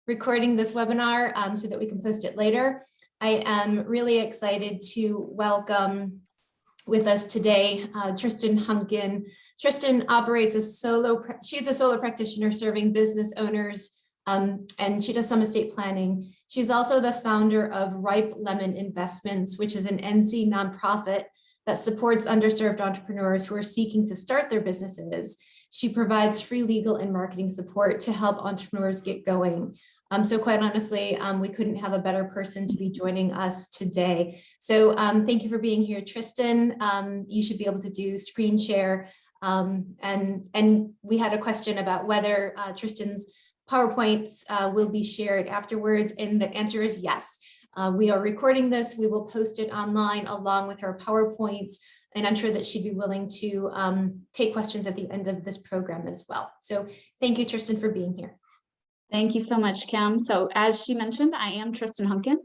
recording this webinar so that we can post it later. I am really excited to welcome with us today Tristan Hunkin. Tristan operates she's a solo practitioner serving business owners, and she does some estate planning. She's also the founder of Ripe Lemon Investments, which is an NC nonprofit that supports underserved entrepreneurs who are seeking to start their businesses. She provides free legal and marketing support to help entrepreneurs get going. So quite honestly, we couldn't have a better person to be joining us today. So thank you for being here, Tristan. You should be able to do screen share. And we had a question about whether Tristan's PowerPoints will be shared afterwards, and the answer is yes. We are recording this. We will post it online along with her PowerPoints, and I'm sure that she'd be willing to take questions at the end of this program as well. So thank you, Tristan, for being here. Thank you so much, Kim. So as she mentioned, I am Tristan Hunkin,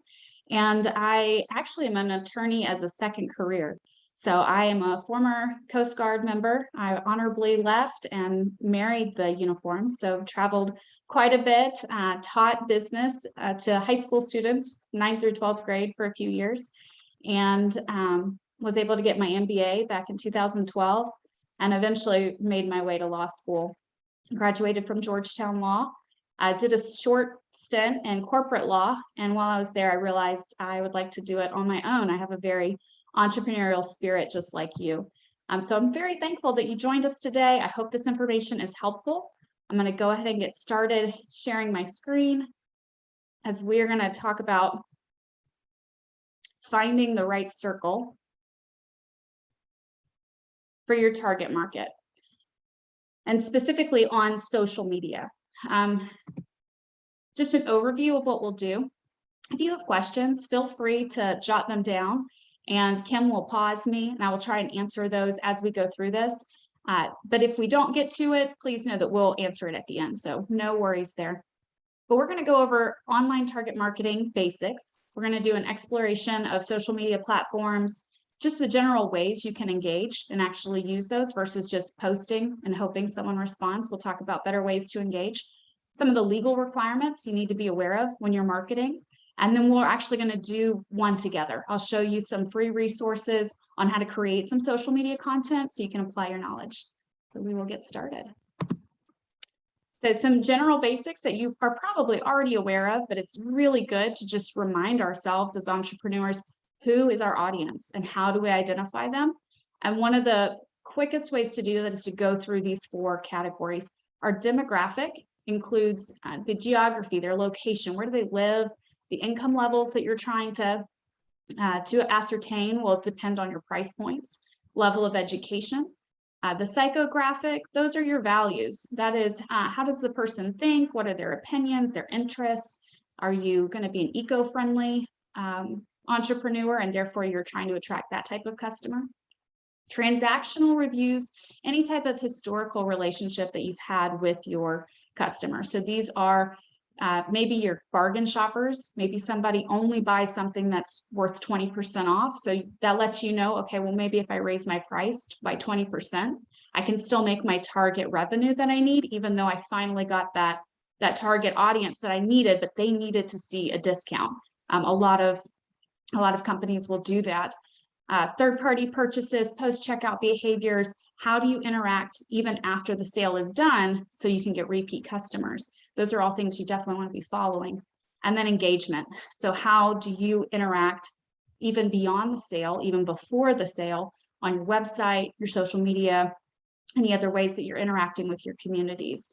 and I actually am an attorney as a second career. So I am a former Coast Guard member. I honorably left and married the uniform, so traveled quite a bit, taught business to high school students, 9th through 12th grade for a few years, and was able to get my MBA back in 2012, and eventually made my way to law school. Graduated from Georgetown Law. I did a short stint in corporate law, and while I was there, I realized I would like to do it on my own. I have a very entrepreneurial spirit, just like you. So I'm very thankful that you joined us today. I hope this information is helpful. I'm going to go ahead and get started sharing my screen as we're going to talk about finding the right circle for your target market, and specifically on social media. Just an overview of what we'll do. If you have questions, feel free to jot them down, and Kim will pause me and I will try and answer those as we go through this. But if we don't get to it, please know that we'll answer it at the end. So no worries there. But we're going to go over online target marketing basics. We're going to do an exploration of social media platforms, just the general ways you can engage and actually use those versus just posting and hoping someone responds. We'll talk about better ways to engage. Some of the legal requirements you need to be aware of when you're marketing. And then we're actually going to do one together. I'll show you some free resources on how to create some social media content so you can apply your knowledge. So we will get started. So some general basics that you are probably already aware of, but it's really good to just remind ourselves as entrepreneurs, who is our audience and how do we identify them? And one of the quickest ways to do that is to go through these 4 categories. Our demographic includes the geography, their location, where do they live, the income levels that you're trying to ascertain will depend on your price points, level of education. The psychographic, those are your values. That is, how does the person think? What are their opinions, their interests? Are you going to be an eco-friendly entrepreneur, and therefore you're trying to attract that type of customer? Transactional reviews, any type of historical relationship that you've had with your customer. So these are maybe your bargain shoppers. Maybe somebody only buys something that's worth 20% off. So that lets you know, okay, well, maybe if I raise my price by 20%, I can still make my target revenue that I need, even though I finally got that target audience that I needed, but they needed to see a discount. A lot of companies will do that. Third-party purchases, post-checkout behaviors. How do you interact even after the sale is done so you can get repeat customers? Those are all things you definitely want to be following. And then engagement. So how do you interact even beyond the sale, even before the sale, on your website, your social media, any other ways that you're interacting with your communities?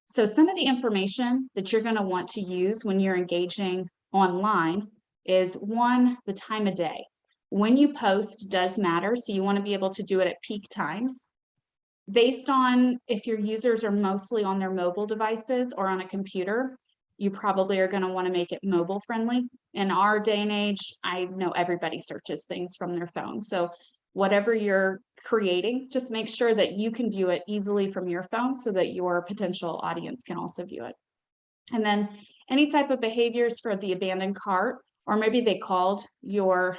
So some of the information that you're going to want to use when you're engaging online is, one, the time of day. When you post does matter, so you want to be able to do it at peak times. Based on if your users are mostly on their mobile devices or on a computer, you probably are going to want to make it mobile friendly. In our day and age, I know everybody searches things from their phone. So whatever you're creating, just make sure that you can view it easily from your phone so that your potential audience can also view it. And then any type of behaviors for the abandoned cart, or maybe they called your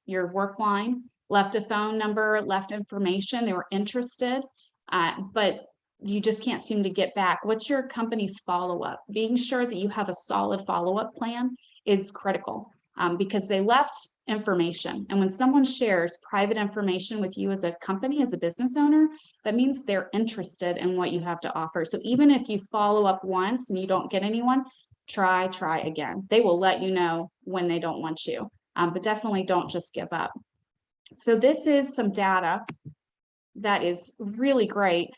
work line, left a phone number, left information, they were interested, but you just can't seem to get back. What's your company's follow-up? Being sure that you have a solid follow-up plan is critical, because they left information. And when someone shares private information with you as a company, as a business owner, that means they're interested in what you have to offer. So even if you follow up once and you don't get anyone, try again. They will let you know when they don't want you, but definitely don't just give up. So this is some data that is really great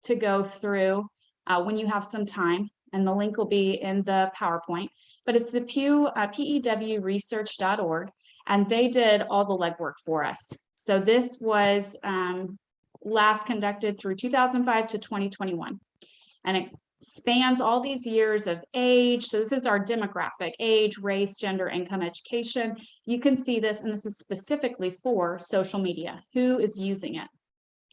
to go through when you have some time, and the link will be in the PowerPoint, but it's the pewresearch.org, and they did all the legwork for us. So this was last conducted through 2005 to 2021, and it spans all these years of age. So this is our demographic: age, race, gender, income, education. You can see this, and this is specifically for social media, who is using it.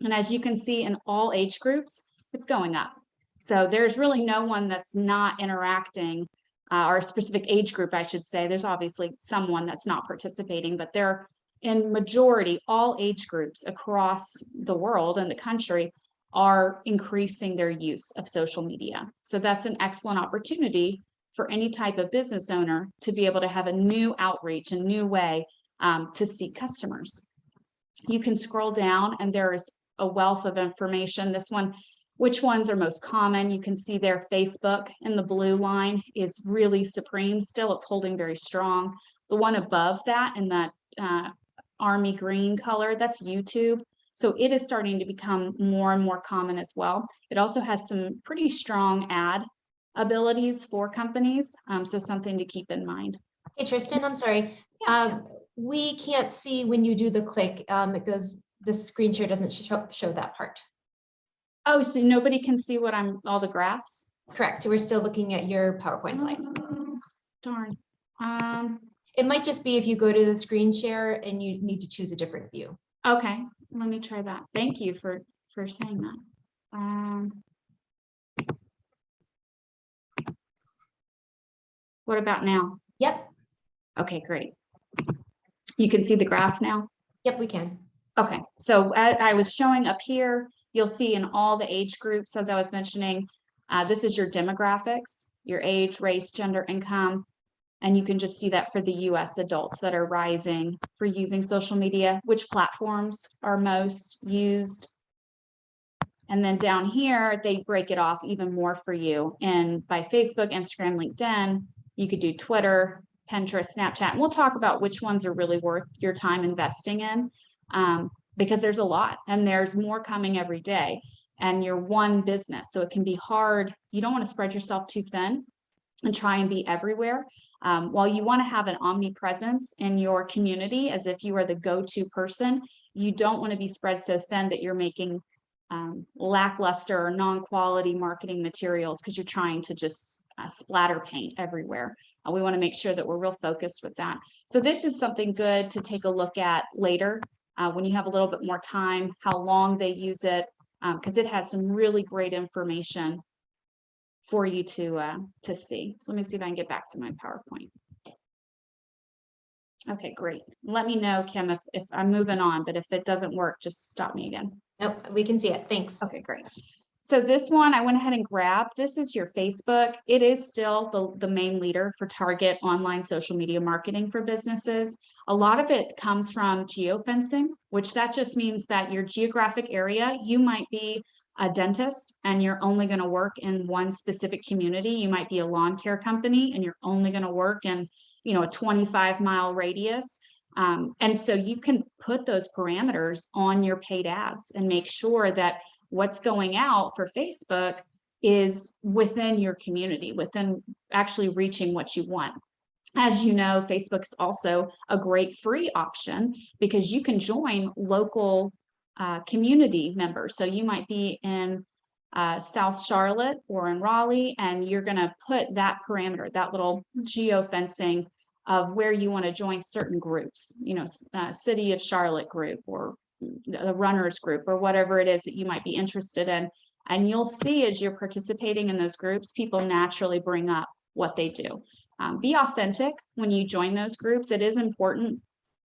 And as you can see, in all age groups, it's going up. So there's really no one that's not interacting, or a specific age group, I should say. There's obviously someone that's not participating, but they're in majority, all age groups across the world and the country are increasing their use of social media. So that's an excellent opportunity for any type of business owner to be able to have a new outreach, a new way to seek customers. You can scroll down and there is a wealth of information. This one, which ones are most common? You can see there Facebook in the blue line is really supreme still. It's holding very strong. The one above that in that army green color, that's YouTube. So it is starting to become more and more common as well. It also has some pretty strong ad abilities for companies. So something to keep in mind. Hey, Tristan, I'm sorry. We can't see when you do the click. It goes, the screen share doesn't show that part. Oh, so nobody can see what all the graphs? Correct. We're still looking at your PowerPoint slide. Darn. It might just be if you go to the screen share and you need to choose a different view. Okay, let me try that. Thank you for saying that. What about now? Yep. Okay, great. You can see the graph now? Yep, we can. Okay, so I was showing up here, you'll see in all the age groups, as I was mentioning, this is your demographics, your age, race, gender, income, and you can just see that for the US adults that are rising for using social media, which platforms are most used. And then down here, they break it off even more for you. And by Facebook, Instagram, LinkedIn, you could do Twitter, Pinterest, Snapchat, and we'll talk about which ones are really worth your time investing in, because there's a lot and there's more coming every day, and you're one business. So it can be hard. You don't want to spread yourself too thin and try and be everywhere. While you want to have an omnipresence in your community as if you are the go-to person, you don't want to be spread so thin that you're making lackluster or non-quality marketing materials because you're trying to just splatter paint everywhere. We want to make sure that we're real focused with that. So this is something good to take a look at later when you have a little bit more time, how long they use it, because it has some really great information for you to see. So let me see if I can get back to my PowerPoint. Okay, great. Let me know, Kim, if I'm moving on, but if it doesn't work, just stop me again. Nope, we can see it. Thanks. Okay, great. So this one I went ahead and grabbed. This is your Facebook. It is still the main leader for target online social media marketing for businesses. A lot of it comes from geofencing, which that just means that your geographic area, you might be a dentist and you're only going to work in one specific community. You might be a lawn care company and you're only going to work in, a 25-mile radius. And so you can put those parameters on your paid ads and make sure that what's going out for Facebook is within your community, within actually reaching what you want. As you know, Facebook is also a great free option because you can join local community members. So you might be in South Charlotte or in Raleigh, and you're going to put that parameter, that little geofencing of where you want to join certain groups, City of Charlotte group or the runners group or whatever it is that you might be interested in. And you'll see as you're participating in those groups, people naturally bring up what they do. Be authentic when you join those groups. It is important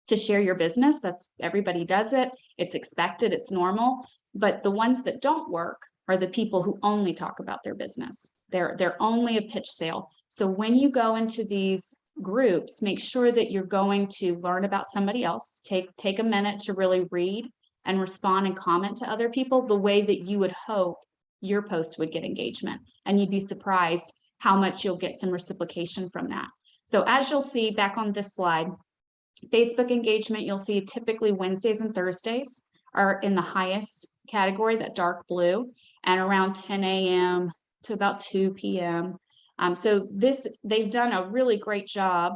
to share your business. Everybody does it. It's expected. It's normal. But the ones that don't work are the people who only talk about their business. They're only a pitch sale. So when you go into these groups, make sure that you're going to learn about somebody else. Take a minute to really read and respond and comment to other people the way that you would hope your post would get engagement. And you'd be surprised how much you'll get some reciprocation from that. So as you'll see back on this slide, Facebook engagement, you'll see typically Wednesdays and Thursdays are in the highest category, that dark blue, and around 10 a.m. to about 2 p.m. So they've done a really great job,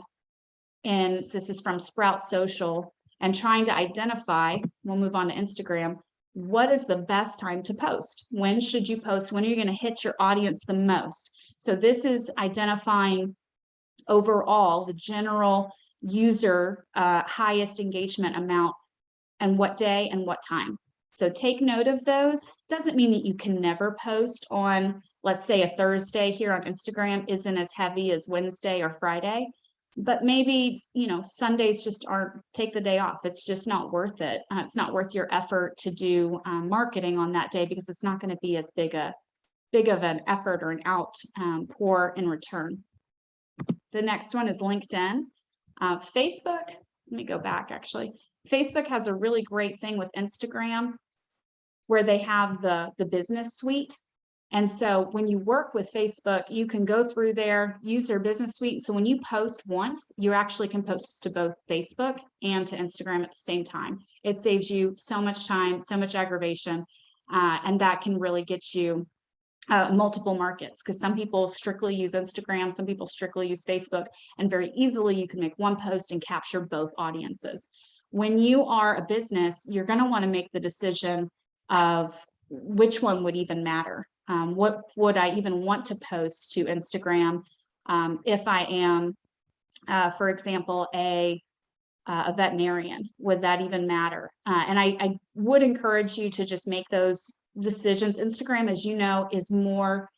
and this is from Sprout Social, and trying to identify, we'll move on to Instagram, what is the best time to post? When should you post? When are you going to hit your audience the most? So this is identifying overall the general user highest engagement amount and what day and what time. So take note of those. Doesn't mean that you can never post on, let's say a Thursday here on Instagram isn't as heavy as Wednesday or Friday, but maybe, Sundays just aren't, take the day off. It's just not worth it. It's not worth your effort to do marketing on that day because it's not going to be as big of an effort or an outpour in return. The next one is LinkedIn. Facebook, let me go back actually. Facebook has a really great thing with Instagram where they have the business suite. And so when you work with Facebook, you can go through there, use their business suite. So when you post once, you actually can post to both Facebook and to Instagram at the same time. It saves you so much time, so much aggravation, and that can really get you multiple markets, because some people strictly use Instagram, some people strictly use Facebook, and very easily you can make one post and capture both audiences. When you are a business, you're going to want to make the decision of which one would even matter. What would I even want to post to Instagram if I am, for example, a veterinarian? Would that even matter? And I would encourage you to just make those decisions. Instagram, as you know, is more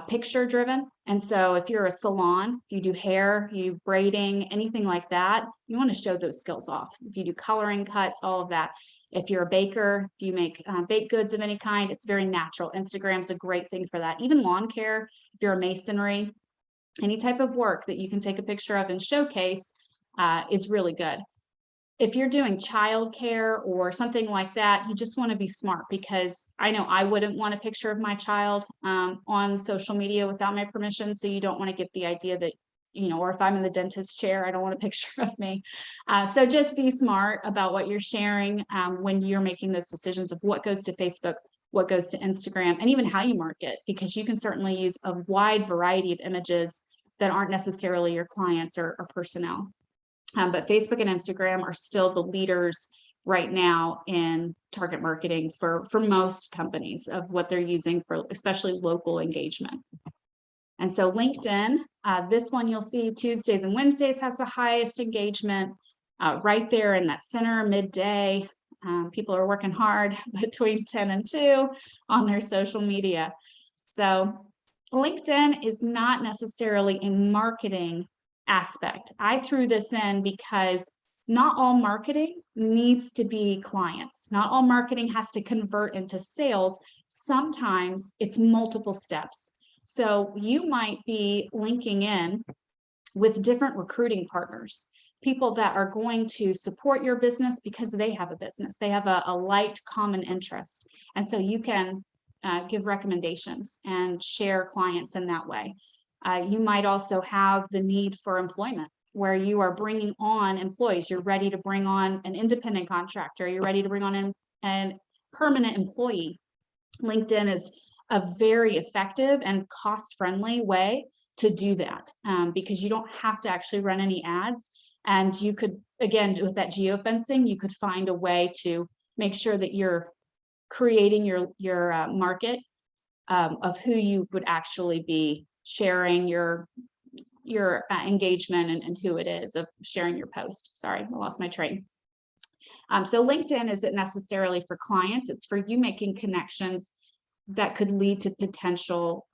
picture driven. And so if you're a salon, if you do hair, you braiding, anything like that, you want to show those skills off. If you do coloring, cuts, all of that. If you're a baker, if you make baked goods of any kind, it's very natural. Instagram's a great thing for that. Even lawn care, if you're a masonry, any type of work that you can take a picture of and showcase is really good. If you're doing childcare or something like that, you just want to be smart, because I know I wouldn't want a picture of my child on social media without my permission. So you don't want to get the idea that, or if I'm in the dentist chair, I don't want a picture of me. So just be smart about what you're sharing when you're making those decisions of what goes to Facebook, what goes to Instagram, and even how you market, because you can certainly use a wide variety of images that aren't necessarily your clients or personnel. But Facebook and Instagram are still the leaders right now in target marketing for most companies of what they're using for especially local engagement. And so LinkedIn, this one you'll see Tuesdays and Wednesdays has the highest engagement right there in that center midday. People are working hard between 10 and 2 on their social media. So LinkedIn is not necessarily a marketing aspect. I threw this in because not all marketing needs to be clients. Not all marketing has to convert into sales. Sometimes it's multiple steps. So you might be linking in with different recruiting partners, people that are going to support your business because they have a business. They have a light common interest. And so you can give recommendations and share clients in that way. You might also have the need for employment, where you are bringing on employees. You're ready to bring on an independent contractor. You're ready to bring on a permanent employee. LinkedIn is a very effective and cost-friendly way to do that because you don't have to actually run any ads. And you could, again, with that geofencing, you could find a way to make sure that you're creating your market of who you would actually be sharing your engagement and who it is of sharing your post. Sorry, I lost my train. So LinkedIn isn't necessarily for clients. It's for you making connections that could lead to potential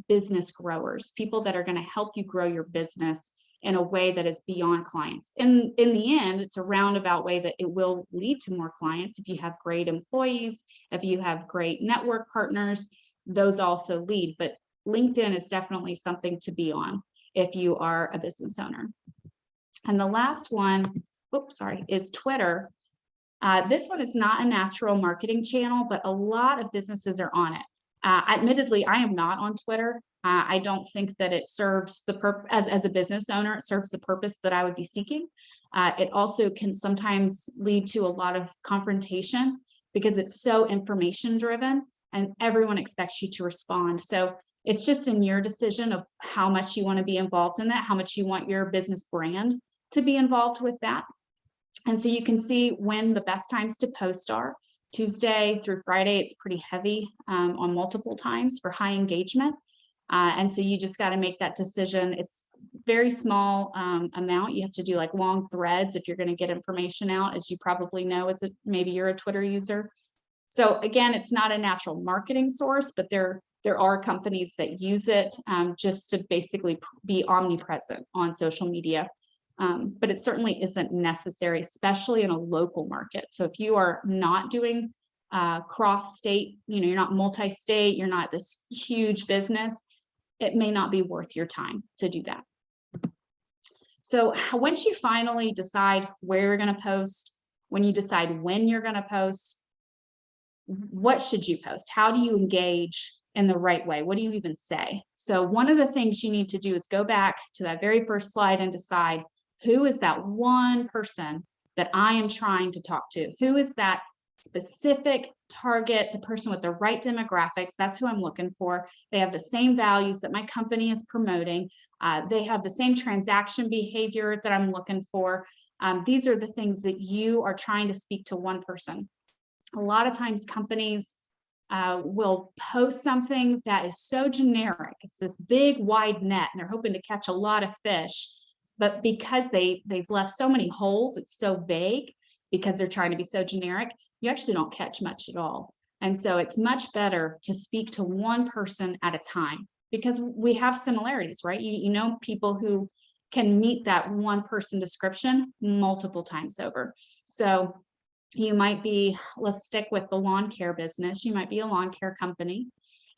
business growers, people that are going to help you grow your business in a way that is beyond clients. In the end, it's a roundabout way that it will lead to more clients. If you have great employees, if you have great network partners, those also lead. But LinkedIn is definitely something to be on if you are a business owner. And the last one, is Twitter. This one is not a natural marketing channel, but a lot of businesses are on it. Admittedly, I am not on Twitter. I don't think that it serves the purpose as a business owner, it serves the purpose that I would be seeking. It also can sometimes lead to a lot of confrontation because it's so information driven and everyone expects you to respond. So it's just in your decision of how much you want to be involved in that, how much you want your business brand to be involved with that. And so you can see when the best times to post are. Tuesday through Friday, it's pretty heavy on multiple times for high engagement. And so you just got to make that decision. It's very small amount. You have to do like long threads if you're going to get information out, as you probably know, maybe you're a Twitter user. So again, it's not a natural marketing source, but there are companies that use it just to basically be omnipresent on social media. But it certainly isn't necessary, especially in a local market. So if you are not doing cross-state, you're not multi-state, you're not this huge business, it may not be worth your time to do that. So once you finally decide where you're going to post, when you decide when you're going to post, what should you post? How do you engage in the right way? What do you even say? So one of the things you need to do is go back to that very first slide and decide, who is that one person that I am trying to talk to? Who is that specific target, the person with the right demographics? That's who I'm looking for. They have the same values that my company is promoting. They have the same transaction behavior that I'm looking for. These are the things that you are trying to speak to one person. A lot of times companies will post something that is so generic. It's this big wide net and they're hoping to catch a lot of fish. But because they've left so many holes, it's so vague because they're trying to be so generic, you actually don't catch much at all. And so it's much better to speak to one person at a time because we have similarities, right? You know people who can meet that one person description multiple times over. So you might be, let's stick with the lawn care business. You might be a lawn care company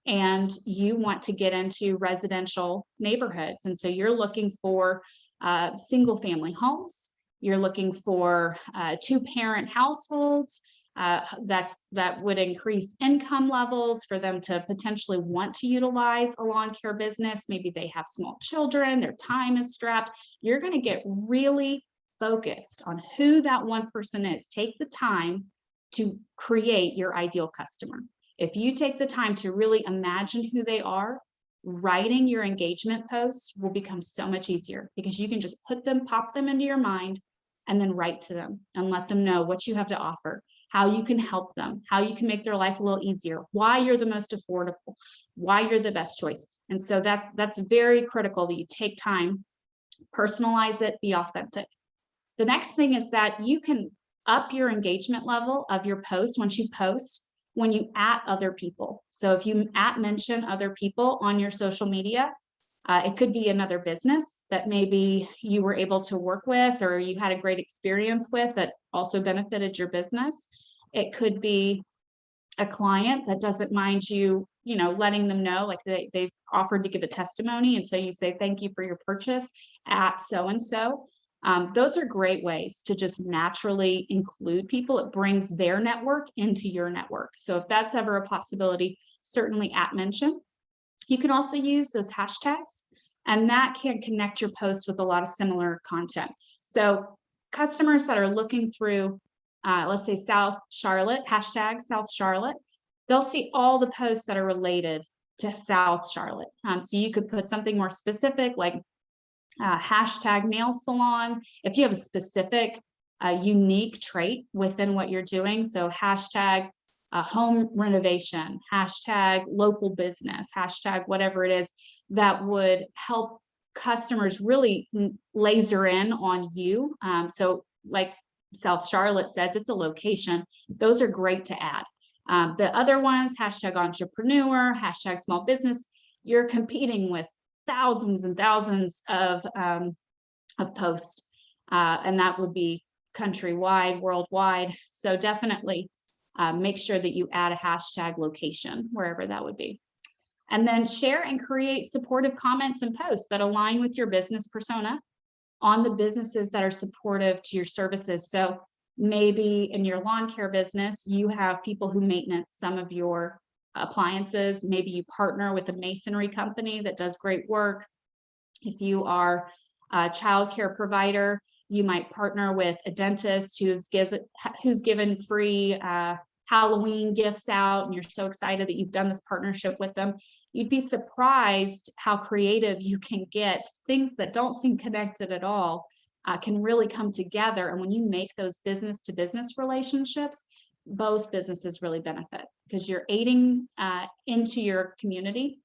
and you want to get into residential neighborhoods. And so you're looking for single family homes. You're looking for 2-parent households. That would increase income levels for them to potentially want to utilize a lawn care business. Maybe they have small children, their time is strapped. You're going to get really focused on who that one person is. Take the time to create your ideal customer. If you take the time to really imagine who they are, writing your engagement posts will become so much easier because you can just pop them into your mind and then write to them and let them know what you have to offer, how you can help them, how you can make their life a little easier, why you're the most affordable, why you're the best choice. And so that's very critical that you take time, personalize it, be authentic. The next thing is that you can up your engagement level of your post once you post when you @ other people. So if you mention other people on your social media, it could be another business that maybe you were able to work with or you had a great experience with that also benefited your business. It could be a client that doesn't mind you, letting them know, like they've offered to give a testimony. And so you say, thank you for your purchase at so-and-so. Those are great ways to just naturally include people. It brings their network into your network. So if that's ever a possibility, certainly @mention. You can also use those hashtags, and that can connect your post with a lot of similar content. So customers that are looking through, let's say South Charlotte, hashtag South Charlotte, they'll see all the posts that are related to South Charlotte. So you could put something more specific like hashtag nail salon, if you have a specific unique trait within what you're doing. So hashtag home renovation, hashtag local business, hashtag whatever it is that would help customers really laser in on you. So like South Charlotte says, it's a location. Those are great to add. The other ones, hashtag entrepreneur, hashtag small business, you're competing with thousands and thousands of of post. And that would be countrywide, worldwide. So definitely make sure that you add a hashtag location wherever that would be. And then share and create supportive comments and posts that align with your business persona on the businesses that are supportive to your services. So maybe in your lawn care business, you have people who maintenance some of your appliances. Maybe you partner with a masonry company that does great work. If you are a childcare provider, you might partner with a dentist who's given free Halloween gifts out, and you're so excited that you've done this partnership with them. You'd be surprised how creative you can get. Things that don't seem connected at all can really come together. And when you make those business to business relationships, both businesses really benefit because you're aiding into your community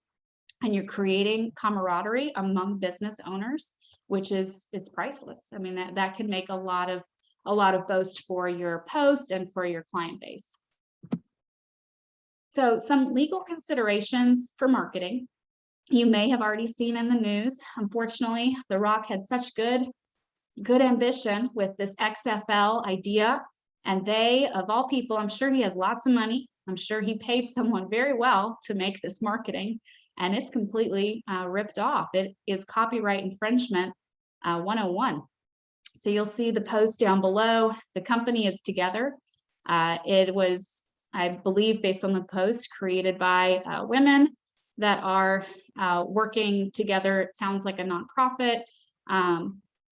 and you're creating camaraderie among business owners, which is, it's priceless. I mean, that can make a lot of boast for your post and for your client base. So some legal considerations for marketing. You may have already seen in the news. Unfortunately, The Rock had such good ambition with this XFL idea. And they, of all people, I'm sure he has lots of money. I'm sure he paid someone very well to make this marketing, and it's completely ripped off. It is copyright infringement 101. So you'll see the post down below. The company is together. It was, I believe, based on the post, created by women that are working together. It sounds like a nonprofit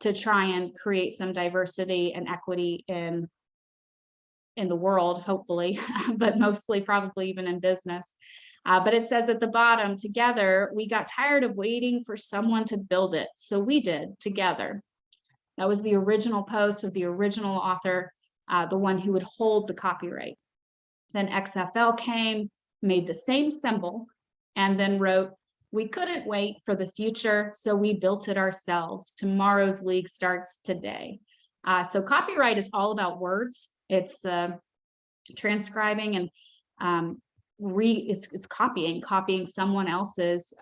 to try and create some diversity and equity in the world, hopefully, but mostly probably even in business. But it says at the bottom, together, we got tired of waiting for someone to build it. So we did together. That was the original post of the original author, the one who would hold the copyright. Then XFL came, made the same symbol, and then wrote, we couldn't wait for the future, so we built it ourselves. Tomorrow's league starts today. So copyright is all about words. It's transcribing and it's copying someone else's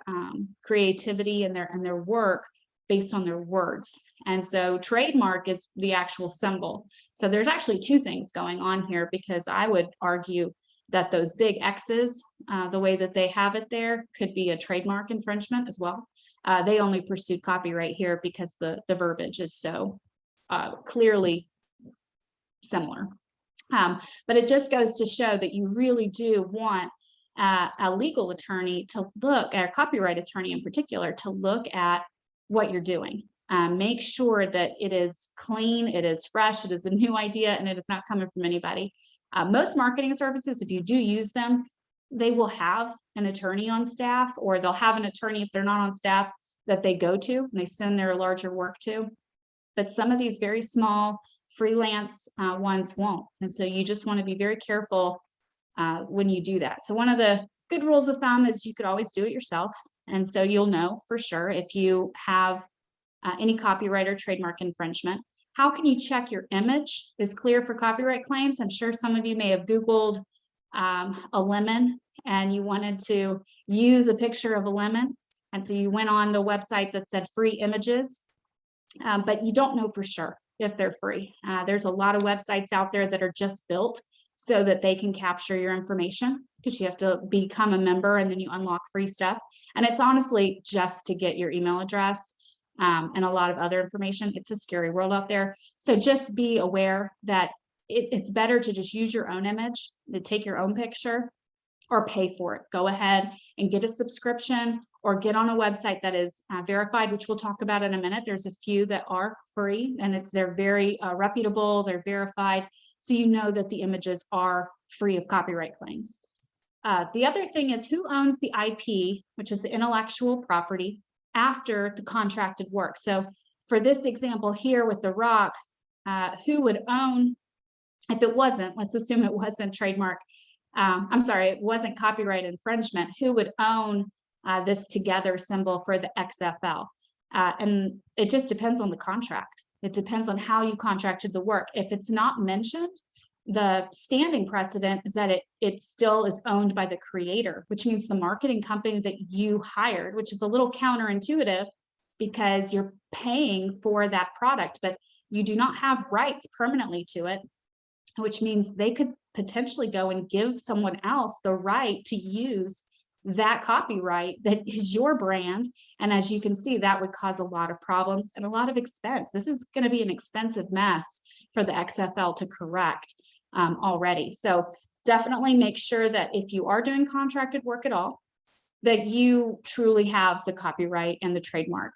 creativity and their work based on their words. And so trademark is the actual symbol. So there's actually two things going on here, because I would argue that those big X's, the way that they have it there, could be a trademark infringement as well. They only pursued copyright here because the verbiage is so clearly similar. But it just goes to show that you really do want a legal attorney to look at, a copyright attorney in particular, to look at what you're doing. Make sure that it is clean, it is fresh, it is a new idea, and it is not coming from anybody. Most marketing services, if you do use them, they will have an attorney on staff, or they'll have an attorney if they're not on staff that they go to and they send their larger work to. But some of these very small freelance ones won't. And so you just want to be very careful when you do that. So one of the good rules of thumb is you could always do it yourself. And so you'll know for sure if you have any copyright or trademark infringement. How can you check your image is clear for copyright claims? I'm sure some of you may have Googled a lemon and you wanted to use a picture of a lemon. And so you went on the website that said free images, but you don't know for sure if they're free. There's a lot of websites out there that are just built so that they can capture your information, because you have to become a member and then you unlock free stuff. And it's honestly just to get your email address and a lot of other information. It's a scary world out there. So just be aware that it's better to just use your own image, to take your own picture, or pay for it. Go ahead and get a subscription or get on a website that is verified, which we'll talk about in a minute. There's a few that are free, and they're very reputable, they're verified, so you know that the images are free of copyright claims. The other thing is who owns the IP, which is the intellectual property, after the contracted work. So for this example here with The Rock, who would own, if it wasn't, let's assume it wasn't trademark, I'm sorry, it wasn't copyright infringement, who would own this together symbol for the XFL? And it just depends on the contract. It depends on how you contracted the work. If it's not mentioned, the standing precedent is that it still is owned by the creator, which means the marketing company that you hired, which is a little counterintuitive because you're paying for that product, but you do not have rights permanently to it, which means they could potentially go and give someone else the right to use that copyright that is your brand. And as you can see, that would cause a lot of problems and a lot of expense. This is going to be an expensive mess for the XFL to correct already. So definitely make sure that if you are doing contracted work at all, that you truly have the copyright and the trademark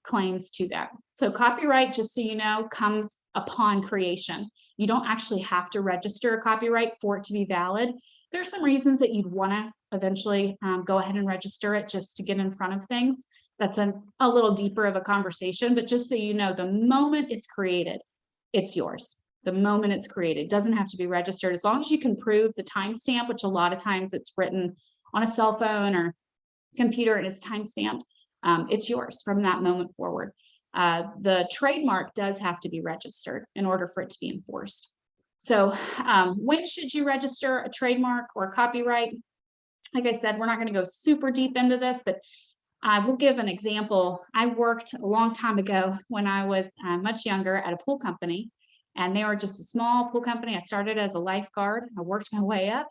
claims to that. So copyright, just so you know, comes upon creation. You don't actually have to register a copyright for it to be valid. There's some reasons that you'd want to eventually go ahead and register it just to get in front of things. That's a little deeper of a conversation, but just so you know, the moment it's created, it's yours. The moment it's created, it doesn't have to be registered, as long as you can prove the timestamp, which a lot of times it's written on a cell phone or computer and it's timestamped. It's yours from that moment forward. The trademark does have to be registered in order for it to be enforced. So when should you register a trademark or a copyright? Like I said, we're not going to go super deep into this, but I will give an example. I worked a long time ago when I was much younger at a pool company, and they were just a small pool company. I started as a lifeguard. I worked my way up,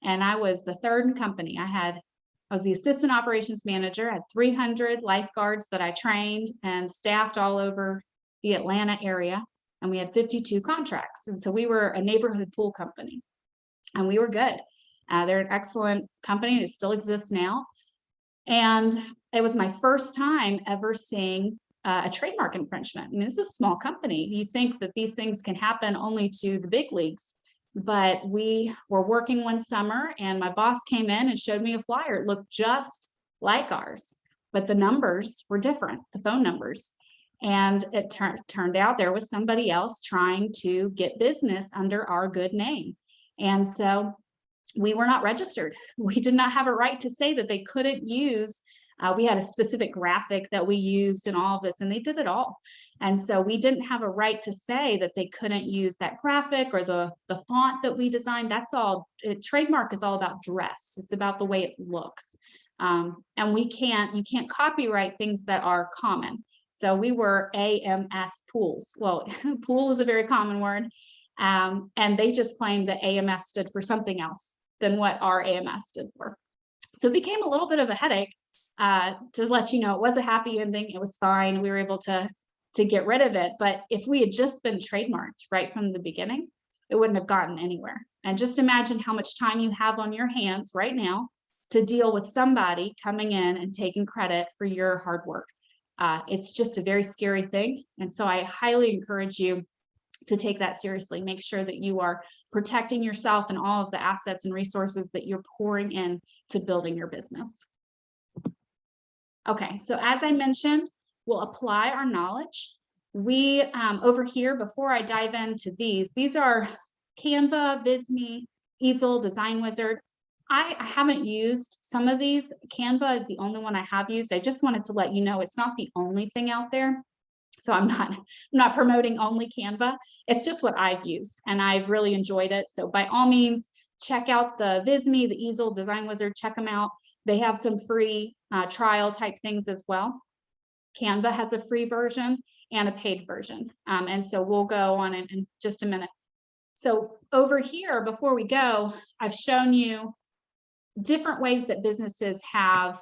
and I was the third in company. I was the assistant operations manager. I had 300 lifeguards that I trained and staffed all over the Atlanta area. And we had 52 contracts. And so we were a neighborhood pool company, and we were good. They're an excellent company. It still exists now. And it was my first time ever seeing a trademark infringement. I mean, it's a small company. You think that these things can happen only to the big leagues. But we were working one summer, and my boss came in and showed me a flyer. It looked just like ours, but the numbers were different, the phone numbers. And it turned out there was somebody else trying to get business under our good name. And so we were not registered. We did not have a right to say that they couldn't use. We had a specific graphic that we used and all of this, and they did it all. And so we didn't have a right to say that they couldn't use that graphic or the font that we designed. That's all. Trademark is all about dress. It's about the way it looks. And you can't copyright things that are common. So we were AMS Pools. Well, pool is a very common word. And they just claimed that AMS stood for something else than what our AMS stood for. So it became a little bit of a headache. To let you know, it was a happy ending. It was fine. We were able to get rid of it. But if we had just been trademarked right from the beginning, it wouldn't have gotten anywhere. And just imagine how much time you have on your hands right now to deal with somebody coming in and taking credit for your hard work. It's just a very scary thing. And so I highly encourage you to take that seriously. Make sure that you are protecting yourself and all of the assets and resources that you're pouring in to building your business. Okay, so as I mentioned, we'll apply our knowledge. We, over here, before I dive into these are Canva, Visme, Easel, Design Wizard. I haven't used some of these. Canva is the only one I have used. I just wanted to let you know it's not the only thing out there. So I'm not promoting only Canva. It's just what I've used, and I've really enjoyed it. So by all means, check out the Visme, the Easel, Design Wizard, check them out. They have some free trial type things as well. Canva has a free version and a paid version. And so we'll go on in just a minute. So over here, before we go, I've shown you different ways that businesses have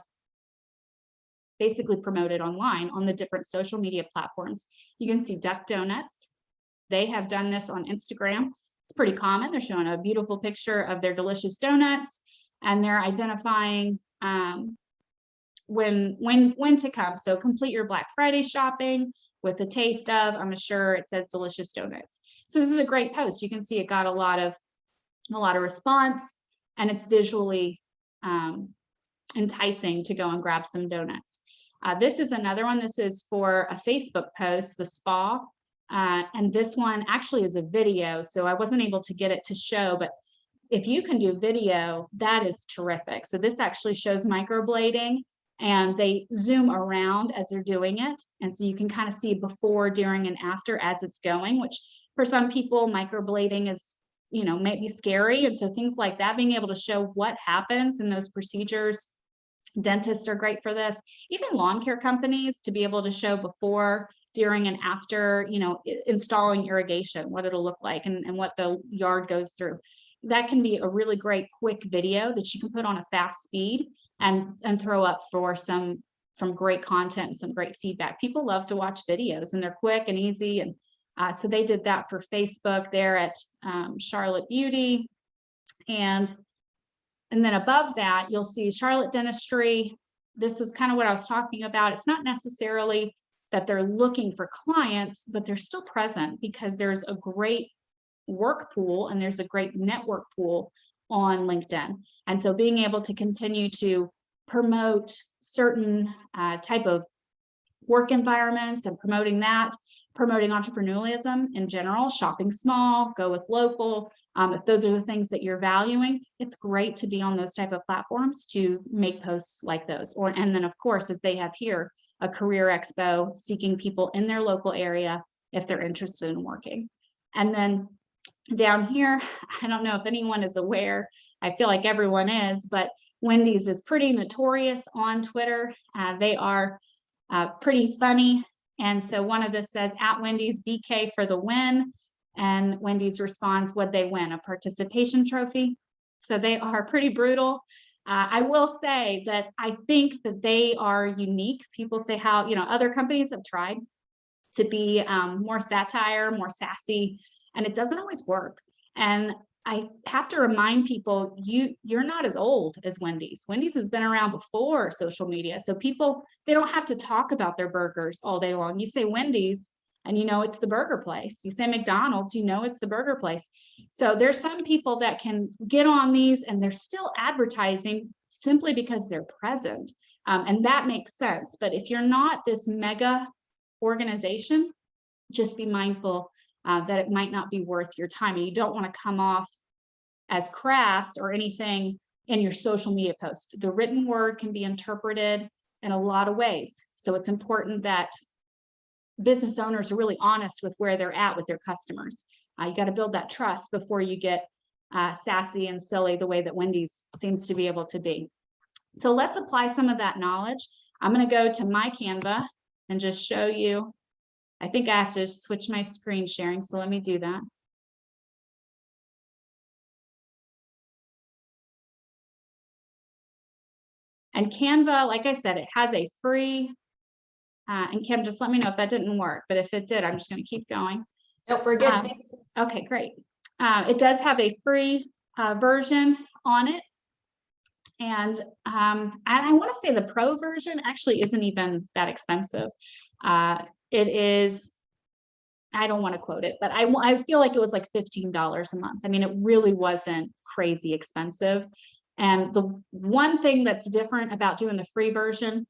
basically promoted online on the different social media platforms. You can see Duck Donuts. They have done this on Instagram. It's pretty common. They're showing a beautiful picture of their delicious donuts, and they're identifying when to come. So complete your Black Friday shopping with a taste of, I'm sure it says delicious donuts. So this is a great post. You can see it got a lot of response, and it's visually enticing to go and grab some donuts. This is another one. This is for a Facebook post, the spa. And this one actually is a video, so I wasn't able to get it to show, but if you can do video, that is terrific. So this actually shows microblading, and they zoom around as they're doing it. And so you can kind of see before, during, and after as it's going, which for some people, microblading is, might be scary. And so things like that, being able to show what happens in those procedures Dentists are great for this. Even lawn care companies, to be able to show before, during, and after, installing irrigation, what it'll look like and what the yard goes through. That can be a really great quick video that you can put on a fast speed and throw up for some great content and some great feedback. People love to watch videos, and they're quick and easy. And so they did that for Facebook there at Charlotte Beauty. And then above that, you'll see Charlotte Dentistry. This is kind of what I was talking about. It's not necessarily that they're looking for clients, but they're still present because there's a great work pool and there's a great network pool on LinkedIn. And so being able to continue to promote certain type of work environments and promoting entrepreneurialism in general, shopping small, go with local. If those are the things that you're valuing, it's great to be on those type of platforms to make posts like those. And then of course, as they have here, a career expo seeking people in their local area if they're interested in working. And then down here, I don't know if anyone is aware, I feel like everyone is, but Wendy's is pretty notorious on Twitter. They are pretty funny. And so one of this says, at Wendy's, BK for the win. And Wendy's responds, what'd they win? A participation trophy. So they are pretty brutal. I will say that I think that they are unique. People say how, other companies have tried to be more satire, more sassy, and it doesn't always work. And I have to remind people, you're not as old as Wendy's. Wendy's has been around before social media. So people, they don't have to talk about their burgers all day long. You say Wendy's and it's the burger place. You say McDonald's, it's the burger place. So there's some people that can get on these and they're still advertising simply because they're present. And that makes sense. But if you're not this mega organization, just be mindful that it might not be worth your time. And you don't want to come off as crass or anything in your social media post. The written word can be interpreted in a lot of ways. So it's important that business owners are really honest with where they're at with their customers. You got to build that trust before you get sassy and silly the way that Wendy's seems to be able to be. So let's apply some of that knowledge. I'm going to go to my Canva and just show you. I think I have to switch my screen sharing, so let me do that. And Canva, like I said, it has a free, and Kim, just let me know if that didn't work, but if it did, I'm just going to keep going. Nope, we're good. Thanks. Okay, great. It does have a free version on it. And I want to say the pro version actually isn't even that expensive. It is, I don't want to quote it, but I feel like it was like $15 a month. I mean, it really wasn't crazy expensive. And the one thing that's different about doing the free version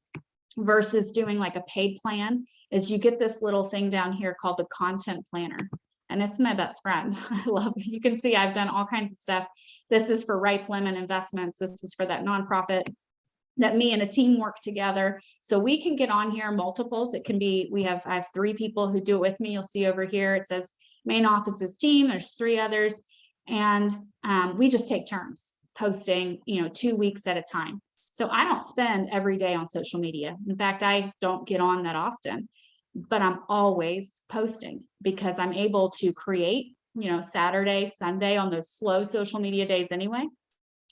versus doing like a paid plan is you get this little thing down here called the content planner. And it's my best friend. I love it. You can see I've done all kinds of stuff. This is for Ripe Lemon Investments. This is for that nonprofit that me and a team work together. So we can get on here multiples. It can be, I have 3 people who do it with me. You'll see over here, it says main office's team. There's 3 others. And we just take turns posting, 2 weeks at a time. So I don't spend every day on social media. In fact, I don't get on that often, but I'm always posting because I'm able to create, Saturday, Sunday on those slow social media days anyway.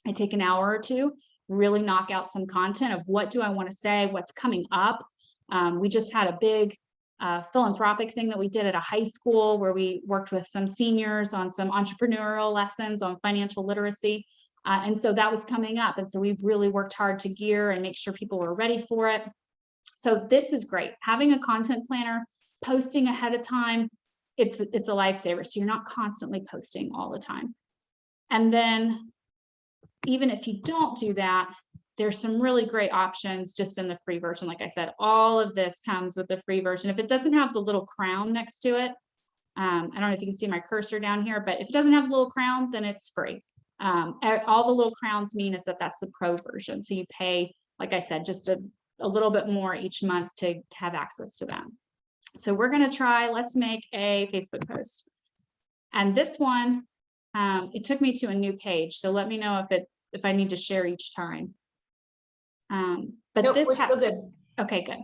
I take an hour or 2, really knock out some content of what do I want to say, what's coming up. We just had a big philanthropic thing that we did at a high school where we worked with some seniors on some entrepreneurial lessons on financial literacy. And so that was coming up. And so we really worked hard to gear and make sure people were ready for it. So this is great. Having a content planner, posting ahead of time, it's a lifesaver. So you're not constantly posting all the time. And then even if you don't do that, there's some really great options just in the free version. Like I said, all of this comes with the free version. If it doesn't have the little crown next to it, I don't know if you can see my cursor down here, but if it doesn't have a little crown, then it's free. All the little crowns mean is that that's the pro version. So you pay, like I said, just a little bit more each month to have access to that. So we're going to try, let's make a Facebook post. And this one, it took me to a new page. So let me know if I need to share each time. But Nope, this we're still good. okay, good.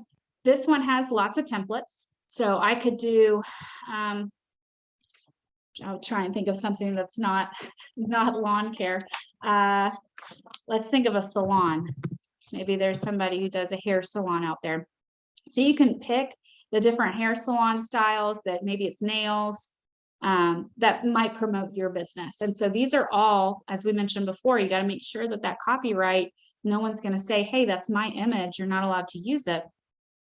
This one has lots of templates. So I could do, I'll try and think of something that's not lawn care. Let's think of a salon. Maybe there's somebody who does a hair salon out there. So you can pick the different hair salon styles that maybe it's nails that might promote your business. And so these are all, as we mentioned before, you got to make sure that that copyright, no one's going to say, hey, that's my image, you're not allowed to use it.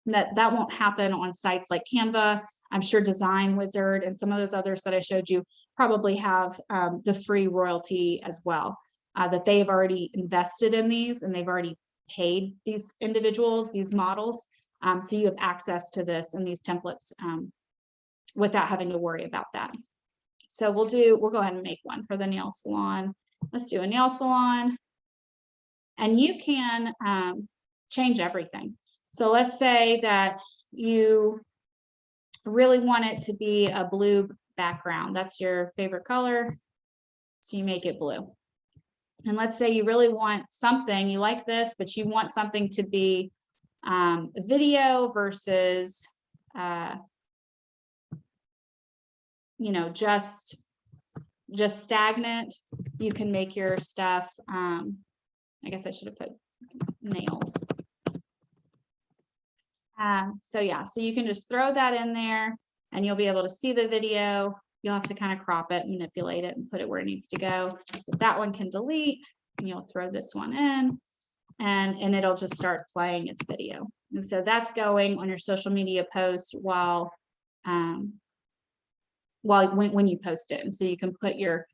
That won't happen on sites like Canva. I'm sure Design Wizard and some of those others that I showed you probably have the free royalty as well, that they've already invested in these and they've already paid these individuals, these models. So you have access to this and these templates without having to worry about that. So we'll go ahead and make one for the nail salon. Let's do a nail salon. And you can change everything. So let's say that you really want it to be a blue background. That's your favorite color. So you make it blue. And let's say you really want something, you like this, but you want something to be video versus, you know, just stagnant. You can make your stuff, I guess I should have put nails. So yeah, so you can just throw that in there and you'll be able to see the video. You'll have to kind of crop it, manipulate it, and put it where it needs to go. But that one can delete, and you'll throw this one in, and it'll just start playing its video. And so that's going on your social media post while when you post it. And so you can put your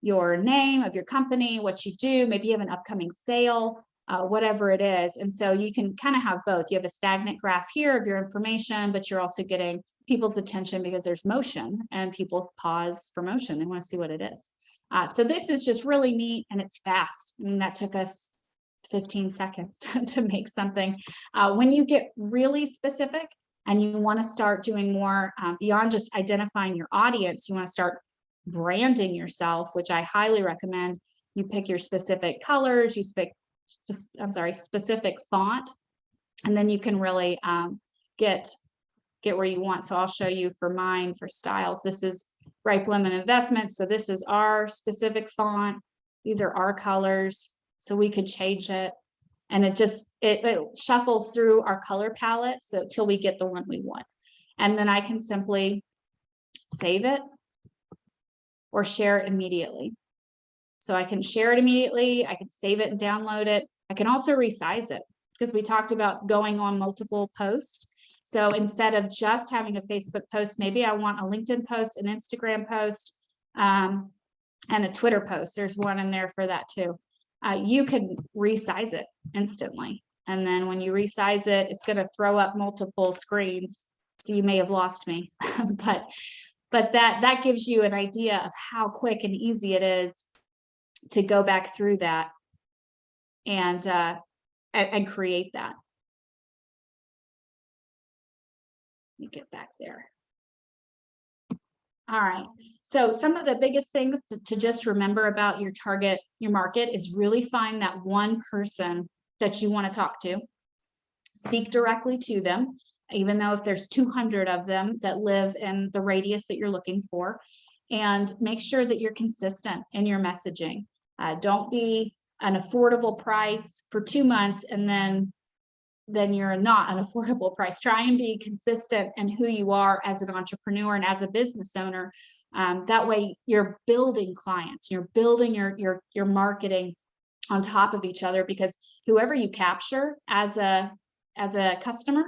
name of your company, what you do, maybe you have an upcoming sale, whatever it is. And so you can kind of have both. You have a stagnant graph here of your information, but you're also getting people's attention because there's motion and people pause for motion. They want to see what it is. So this is just really neat and it's fast. I mean, that took us 15 seconds to make something. When you get really specific and you want to start doing more beyond just identifying your audience, you want to start branding yourself, which I highly recommend. You pick your specific colors, you pick specific font, and then you can really get where you want. So I'll show you for mine for styles. This is Ripe Lemon Investments. So this is our specific font. These are our colors. So we could change it. And it shuffles through our color palette so till we get the one we want. And then I can simply save it or share it immediately. So I can share it immediately. I can save it and download it. I can also resize it because we talked about going on multiple posts. So instead of just having a Facebook post, maybe I want a LinkedIn post, an Instagram post, and a Twitter post. There's one in there for that too. You can resize it instantly. And then when you resize it, it's going to throw up multiple screens. So you may have lost me, but that gives you an idea of how quick and easy it is to go back through that and create that. Let me get back there. All right. So some of the biggest things to just remember about your target, your market, is really find that one person that you want to talk to. Speak directly to them, even though if there's 200 of them that live in the radius that you're looking for, and make sure that you're consistent in your messaging. Don't be an affordable price for 2 months and then you're not an affordable price. Try and be consistent in who you are as an entrepreneur and as a business owner. That way you're building clients, you're building your marketing on top of each other, because whoever you capture as a customer,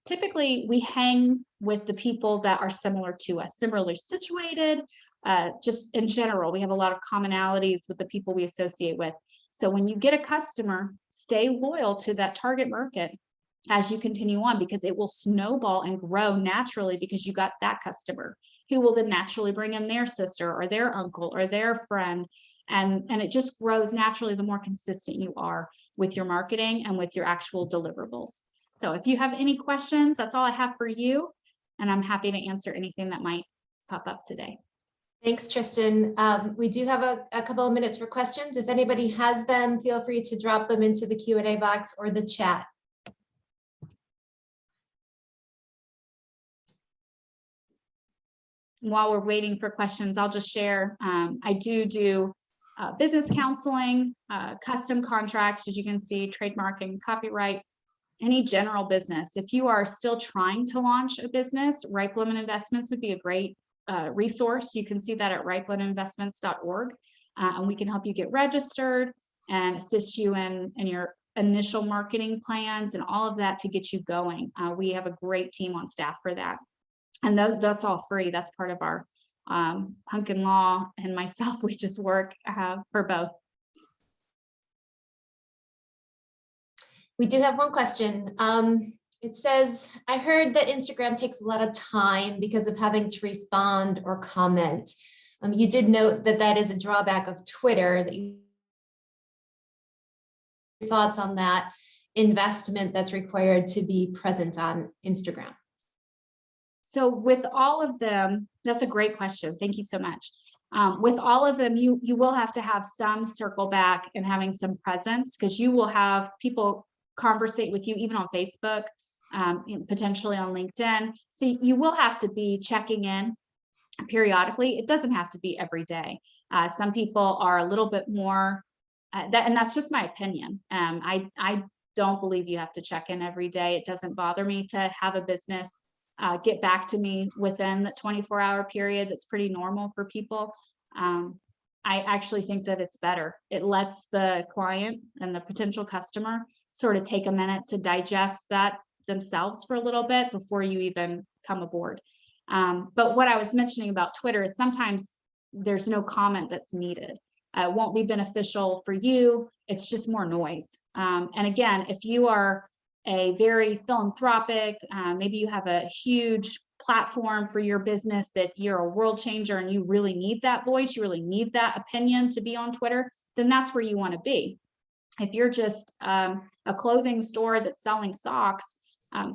typically we hang with the people that are similar to us, similarly situated. Just in general, we have a lot of commonalities with the people we associate with. So when you get a customer, stay loyal to that target market as you continue on, because it will snowball and grow naturally because you got that customer who will then naturally bring in their sister or their uncle or their friend. And it just grows naturally the more consistent you are with your marketing and with your actual deliverables. So if you have any questions, that's all I have for you. And I'm happy to answer anything that might pop up today. Thanks, Tristan. We do have a couple of minutes for questions. If anybody has them, feel free to drop them into the Q&A box or the chat. While we're waiting for questions, I'll just share, I do business counseling, custom contracts, as you can see, trademark and copyright, any general business. If you are still trying to launch a business, Ripe Lemon Investments would be a great resource. You can see that at ripelemoninvestments.org, and we can help you get registered and assist you in your initial marketing plans and all of that to get you going. We have a great team on staff for that. And that's all free. That's part of our Hunkin Law and myself. We just work for both. We do have one question. It says, I heard that Instagram takes a lot of time because of having to respond or comment. You did note that that is a drawback of Twitter. Thoughts on that investment that's required to be present on Instagram? So with all of them, that's a great question. Thank you so much. With all of them, you will have to have some circle back and having some presence, because you will have people conversate with you even on Facebook, potentially on LinkedIn. So you will have to be checking in periodically. It doesn't have to be every day. Some people are a little bit more, and that's just my opinion. I don't believe you have to check in every day. It doesn't bother me to have a business get back to me within the 24-hour period. That's pretty normal for people. I actually think that it's better. It lets the client and the potential customer sort of take a minute to digest that themselves for a little bit before you even come aboard. But what I was mentioning about Twitter is sometimes there's no comment that's needed. It won't be beneficial for you. It's just more noise. And again, if you are a very philanthropic, maybe you have a huge platform for your business that you're a world changer and you really need that voice, you really need that opinion to be on Twitter, then that's where you want to be. If you're just a clothing store that's selling socks,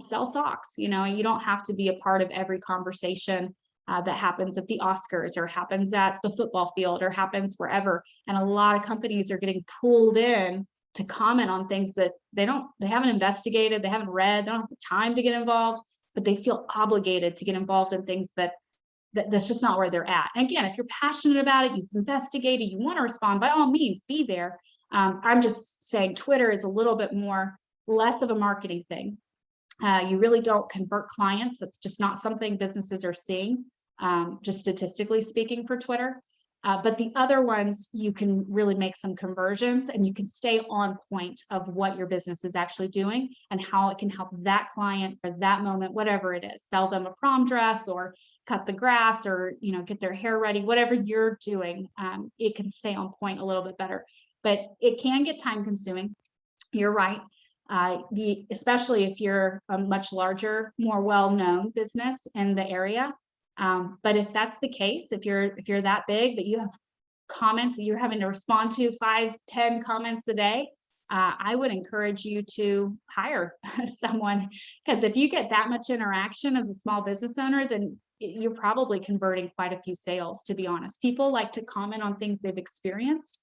sell socks. You know, you don't have to be a part of every conversation that happens at the Oscars or happens at the football field or happens wherever. And a lot of companies are getting pulled in to comment on things that they haven't investigated, they haven't read, they don't have the time to get involved, but they feel obligated to get involved in things that's just not where they're at. And again, if you're passionate about it, you've investigated, you want to respond, by all means, be there. I'm just saying Twitter is a little bit less of a marketing thing. You really don't convert clients. That's just not something businesses are seeing, just statistically speaking for Twitter. But the other ones, you can really make some conversions and you can stay on point of what your business is actually doing and how it can help that client for that moment, whatever it is, sell them a prom dress or cut the grass or, you know, get their hair ready, whatever you're doing, it can stay on point a little bit better, but it can get time consuming. You're right. Especially if you're a much larger, more well-known business in the area. But if that's the case, if you're that big that you have comments that you're having to respond to 5-10 comments a day, I would encourage you to hire someone, because if you get that much interaction as a small business owner, then you're probably converting quite a few sales, to be honest. People like to comment on things they've experienced.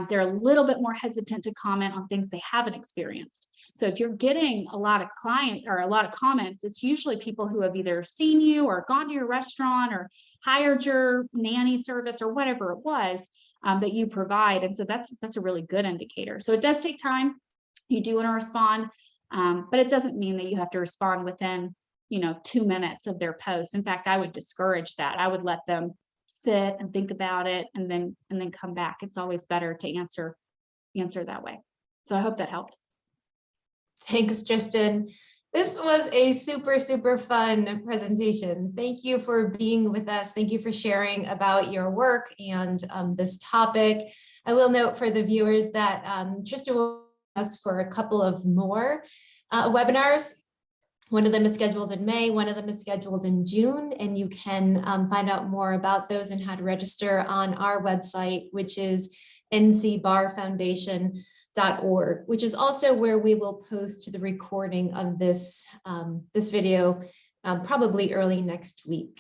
They're a little bit more hesitant to comment on things they haven't experienced. So if you're getting a lot of comments, it's usually people who have either seen you or gone to your restaurant or hired your nanny service or whatever it was that you provide. And so that's a really good indicator. So it does take time. You do want to respond, but it doesn't mean that you have to respond within, 2 minutes of their post. In fact, I would discourage that. I would let them sit and think about it and then come back. It's always better to answer that way. So I hope that helped. Thanks, Tristan. This was a super, super fun presentation. Thank you for being with us. Thank you for sharing about your work and this topic. I will note for the viewers that Tristan will ask for a couple of more webinars. One of them is scheduled in May, one of them is scheduled in June, and you can find out more about those and how to register on our website, which is ncbarfoundation.org, which is also where we will post the recording of this video probably early next week.